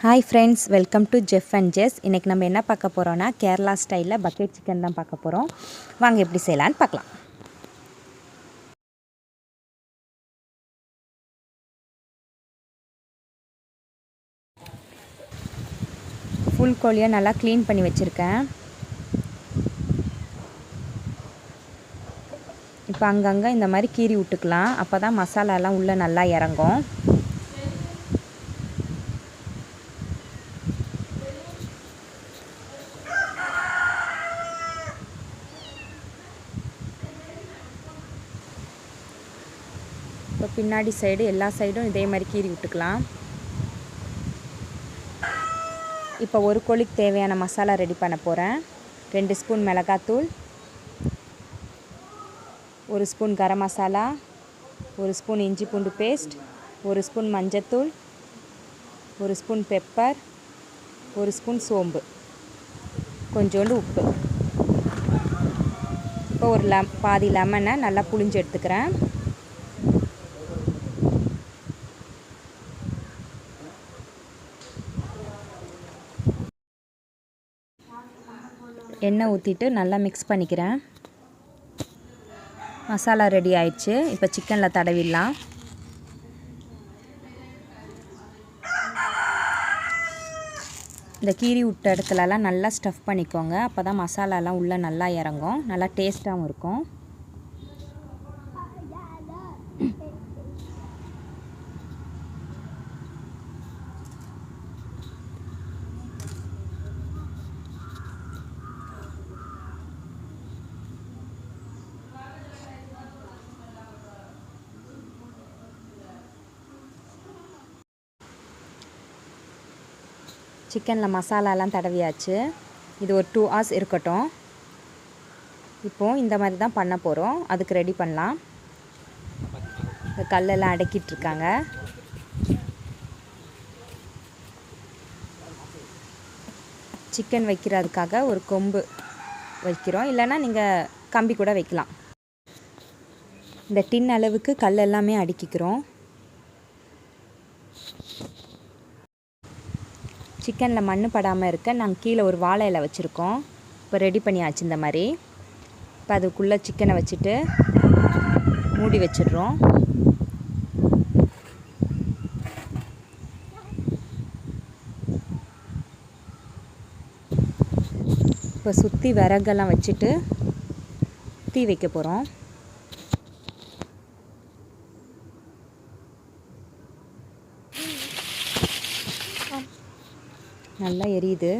Hi friends, welcome to Jeff and Jess. இன்றைக்கி நம்ம என்ன பார்க்க போகிறோன்னா கேரளா ஸ்டைலில் பக்கெட் சிக்கன் தான் பார்க்க போகிறோம். வாங்க எப்படி செய்யலான்னு பார்க்கலாம். ஃபுல் கோழியை நல்லா க்ளீன் பண்ணி வச்சுருக்கேன். இப்போ அங்கங்கே இந்த மாதிரி கீறி விட்டுக்கலாம். அப்போ தான் மசாலாலாம் உள்ளே நல்லா இறங்கும். இப்போ பின்னாடி சைடு எல்லா சைடும் இதே மாதிரி கீறி விட்டுக்கலாம். இப்போ ஒரு கோழிக்கு தேவையான மசாலா ரெடி பண்ண போகிறேன். 2 ஸ்பூன் மிளகாத்தூள், 1 ஸ்பூன் கரம் மசாலா, 1 ஸ்பூன் இஞ்சி பூண்டு பேஸ்ட், 1 ஸ்பூன் மஞ்சத்தூள், 1 ஸ்பூன் பெப்பர், 1 ஸ்பூன் சோம்பு, கொஞ்சோண்டு உப்பு. இப்போ ஒரு பாதி லெமனை நல்லா புழிஞ்சு எடுத்துக்கிறேன். எண்ணெய் ஊற்றிட்டு நல்லா மிக்ஸ் பண்ணிக்கிறேன். மசாலா ரெடி ஆயிடுச்சு. இப்போ சிக்கனில் தடவிடலாம். இந்த கீரி விட்ட இடத்துலலாம் நல்லா ஸ்டஃப் பண்ணிக்கோங்க. அப்போ தான் மசாலாலாம் உள்ளே நல்லா இறங்கும், நல்லா டேஸ்ட்டாகவும் இருக்கும். சிக்கனில் மசாலாலாம் தடவியாச்சு. இது ஒரு 2 hours இருக்கட்டும். இப்போது இந்த மாதிரி தான் பண்ண போகிறோம். அதுக்கு ரெடி பண்ணலாம். இந்த கல்லெல்லாம் அடக்கிட்டுருக்காங்க. சிக்கன் வைக்கிறதுக்காக ஒரு கொம்பு வைக்கிறோம், இல்லைன்னா நீங்கள் கம்பி கூட வைக்கலாம். இந்த டின் அளவுக்கு கல் எல்லாமே அடுக்கிக்கிறோம். சிக்கனில் மண் படாமல் இருக்க நாங்கள் கீழே ஒரு வாழை இலை வச்சுருக்கோம். இப்போ ரெடி பண்ணியாச்சு இந்த மாதிரி. இப்போ அதுக்குள்ளே சிக்கனை வச்சுட்டு மூடி வச்சிடுறோம். இப்போ சுற்றி விறகெல்லாம் வச்சுட்டு தீ வைக்க போகிறோம். நல்லா எரியுது.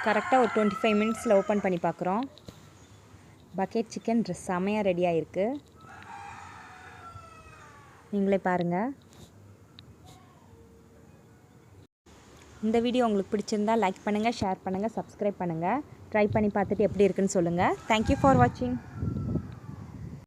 கரெக்டாக ஒரு 25 minutesல ஓப்பன் பண்ணி பார்க்குறோம். பக்கெட் சிக்கன் செமையாக ரெடி ஆகிருக்கு. நீங்களே பாருங்கள். இந்த வீடியோ உங்களுக்கு பிடிச்சிருந்தால் லைக் பண்ணுங்கள், ஷேர் பண்ணுங்கள், சப்ஸ்கிரைப் பண்ணுங்கள். ட்ரை பண்ணி பார்த்துட்டு எப்படி இருக்குன்னு சொல்லுங்கள். தேங்க்யூ ஃபார் வாட்சிங்.